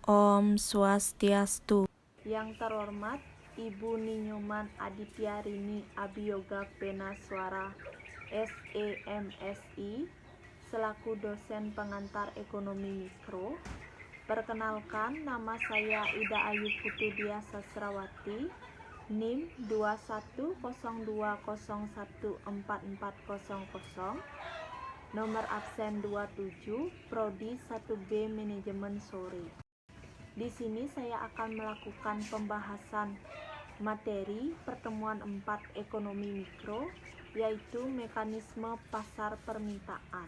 Om Swastiastu. Yang terhormat Ibu Ninyoman Adipyarini Abiyoga Penaswara SEMSI selaku dosen pengantar ekonomi mikro. Perkenalkan, nama saya Ida Ayu Putudia Sasrawati, NIM 2102014400, nomor absen 27, Prodi 1B Manajemen Sore. Di sini saya akan melakukan pembahasan materi pertemuan 4 ekonomi mikro, yaitu mekanisme pasar permintaan.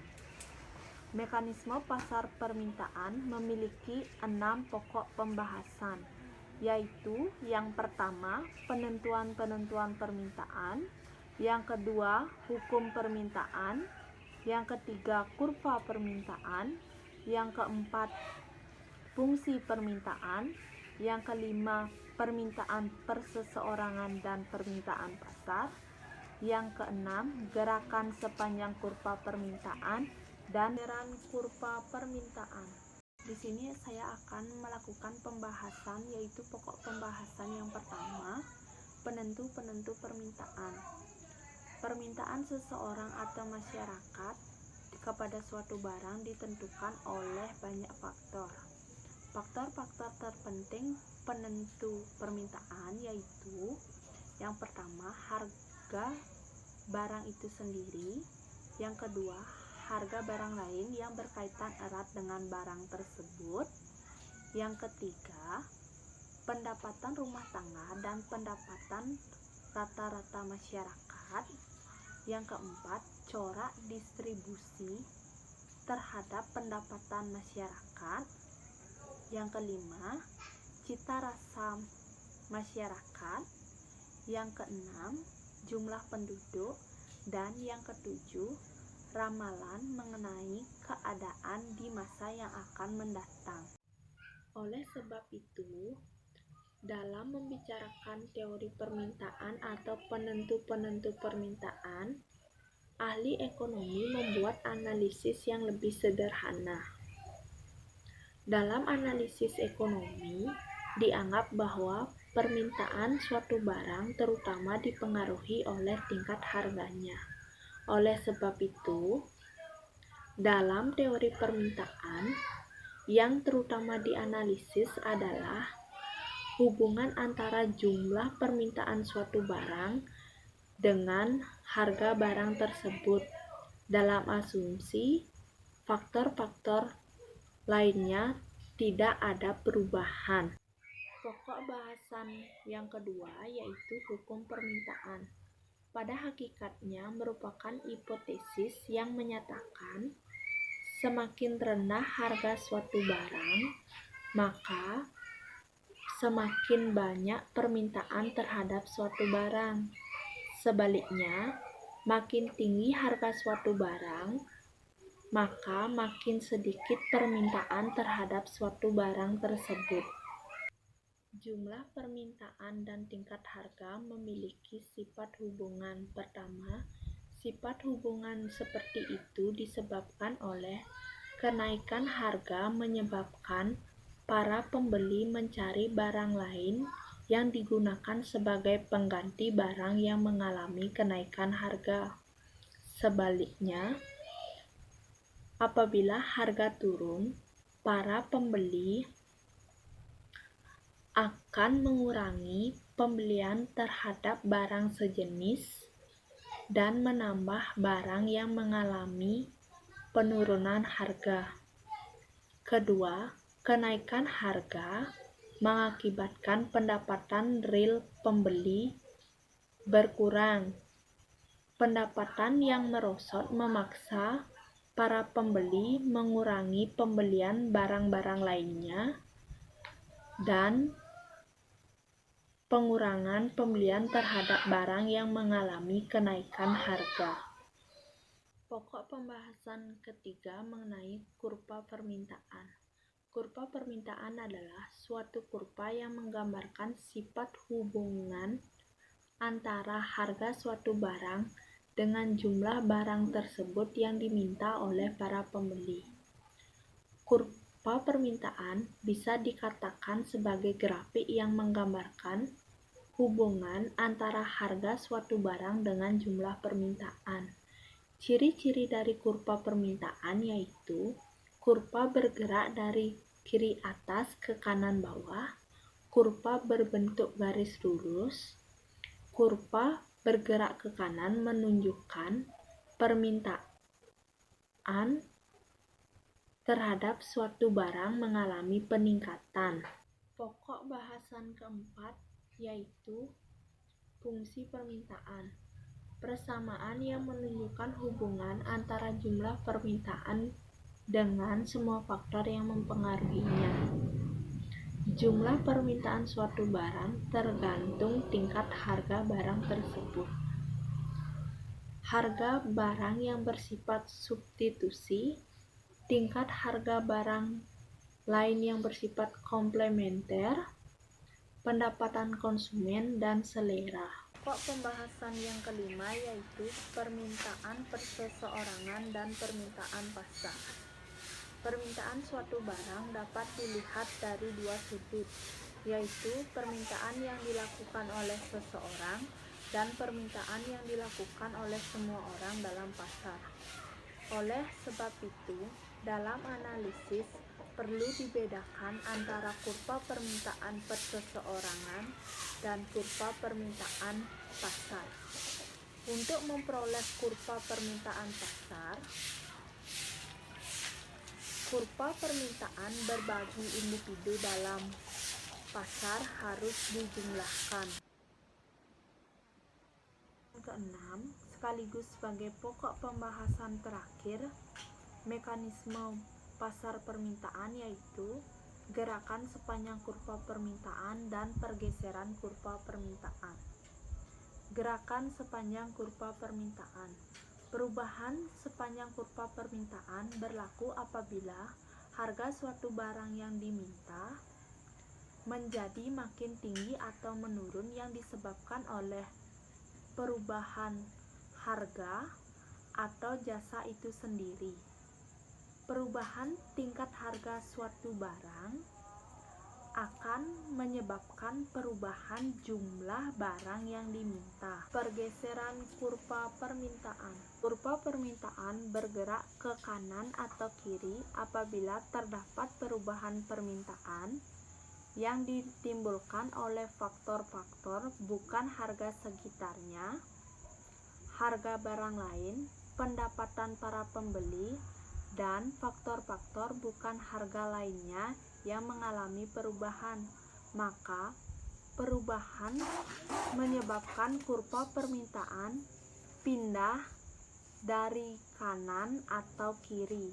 Mekanisme pasar permintaan memiliki 6 pokok pembahasan, yaitu yang pertama, penentuan-penentuan permintaan, yang kedua, hukum permintaan, yang ketiga, kurva permintaan, yang keempat, fungsi permintaan, yang kelima, permintaan perseseorangan dan permintaan pasar, yang keenam, gerakan sepanjang kurva permintaan dan gerakan kurva permintaan. Di sini saya akan melakukan pembahasan, yaitu pokok pembahasan yang pertama, penentu-penentu permintaan. Permintaan seseorang atau masyarakat kepada suatu barang ditentukan oleh banyak faktor. Faktor-faktor terpenting penentu permintaan yaitu yang pertama, harga barang itu sendiri, yang kedua, harga barang lain yang berkaitan erat dengan barang tersebut, yang ketiga, pendapatan rumah tangga dan pendapatan rata-rata masyarakat, yang keempat, corak distribusi terhadap pendapatan masyarakat, yang kelima, cita rasa masyarakat, yang keenam, jumlah penduduk, dan yang ketujuh, ramalan mengenai keadaan di masa yang akan mendatang. Oleh sebab itu, dalam membicarakan teori permintaan atau penentu-penentu permintaan, ahli ekonomi membuat analisis yang lebih sederhana. Dalam analisis ekonomi, dianggap bahwa permintaan suatu barang terutama dipengaruhi oleh tingkat harganya. Oleh sebab itu, dalam teori permintaan, yang terutama dianalisis adalah hubungan antara jumlah permintaan suatu barang dengan harga barang tersebut, dalam asumsi faktor-faktor lainnya tidak ada perubahan. Pokok bahasan yang kedua yaitu hukum permintaan. Pada hakikatnya merupakan hipotesis yang menyatakan semakin rendah harga suatu barang, maka semakin banyak permintaan terhadap suatu barang. Sebaliknya, makin tinggi harga suatu barang, maka makin sedikit permintaan terhadap suatu barang tersebut. Jumlah permintaan dan tingkat harga memiliki sifat hubungan. Pertama, sifat hubungan seperti itu disebabkan oleh kenaikan harga menyebabkan para pembeli mencari barang lain yang digunakan sebagai pengganti barang yang mengalami kenaikan harga. Sebaliknya, apabila harga turun, para pembeli akan mengurangi pembelian terhadap barang sejenis dan menambah barang yang mengalami penurunan harga. Kedua, kenaikan harga mengakibatkan pendapatan real pembeli berkurang. Pendapatan yang merosot memaksa para pembeli mengurangi pembelian barang-barang lainnya dan pengurangan pembelian terhadap barang yang mengalami kenaikan harga. Pokok pembahasan ketiga mengenai kurva permintaan. Kurva permintaan adalah suatu kurva yang menggambarkan sifat hubungan antara harga suatu barang dengan jumlah barang tersebut yang diminta oleh para pembeli. kurva permintaan bisa dikatakan sebagai grafik yang menggambarkan hubungan antara harga suatu barang dengan jumlah permintaan. Ciri-ciri dari kurva permintaan yaitu kurva bergerak dari kiri atas ke kanan bawah, kurva berbentuk garis lurus, kurva bergerak ke kanan menunjukkan permintaan terhadap suatu barang mengalami peningkatan. Pokok bahasan keempat yaitu fungsi permintaan. Persamaan yang menunjukkan hubungan antara jumlah permintaan dengan semua faktor yang mempengaruhinya. Jumlah permintaan suatu barang tergantung tingkat harga barang tersebut. Harga barang yang bersifat substitusi, tingkat harga barang lain yang bersifat komplementer, pendapatan konsumen, dan selera. Pokok pembahasan yang kelima yaitu permintaan perseorangan dan permintaan pasar. Permintaan suatu barang dapat dilihat dari dua sudut, yaitu permintaan yang dilakukan oleh seseorang dan permintaan yang dilakukan oleh semua orang dalam pasar. Oleh sebab itu, dalam analisis perlu dibedakan antara kurva permintaan perseorangan dan kurva permintaan pasar. Untuk memperoleh kurva permintaan pasar, kurva permintaan berbagi individu dalam pasar harus dijumlahkan. Keenam, sekaligus sebagai pokok pembahasan terakhir, mekanisme pasar permintaan yaitu gerakan sepanjang kurva permintaan dan pergeseran kurva permintaan. Gerakan sepanjang kurva permintaan. Perubahan sepanjang kurva permintaan berlaku apabila harga suatu barang yang diminta menjadi makin tinggi atau menurun yang disebabkan oleh perubahan harga atau jasa itu sendiri. Perubahan tingkat harga suatu barang akan menyebabkan perubahan jumlah barang yang diminta. Pergeseran kurva permintaan. Kurva permintaan bergerak ke kanan atau kiri apabila terdapat perubahan permintaan yang ditimbulkan oleh faktor-faktor bukan harga sekitarnya, harga barang lain, pendapatan para pembeli, dan faktor-faktor bukan harga lainnya yang mengalami perubahan. Maka, perubahan menyebabkan kurva permintaan pindah dari kanan atau kiri.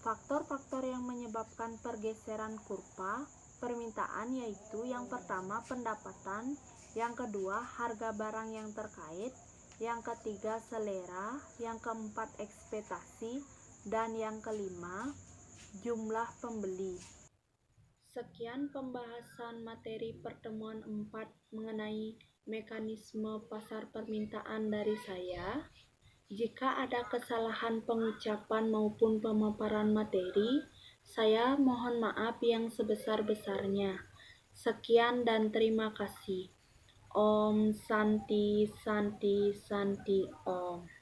Faktor-faktor yang menyebabkan pergeseran kurva permintaan yaitu yang pertama pendapatan, yang kedua harga barang yang terkait, yang ketiga selera, yang keempat ekspektasi, dan yang kelima jumlah pembeli. Sekian pembahasan materi pertemuan 4 mengenai mekanisme pasar permintaan dari saya. Jika ada kesalahan pengucapan maupun pemaparan materi, saya mohon maaf yang sebesar-besarnya. Sekian dan terima kasih. Om Santi Santi Santi Om.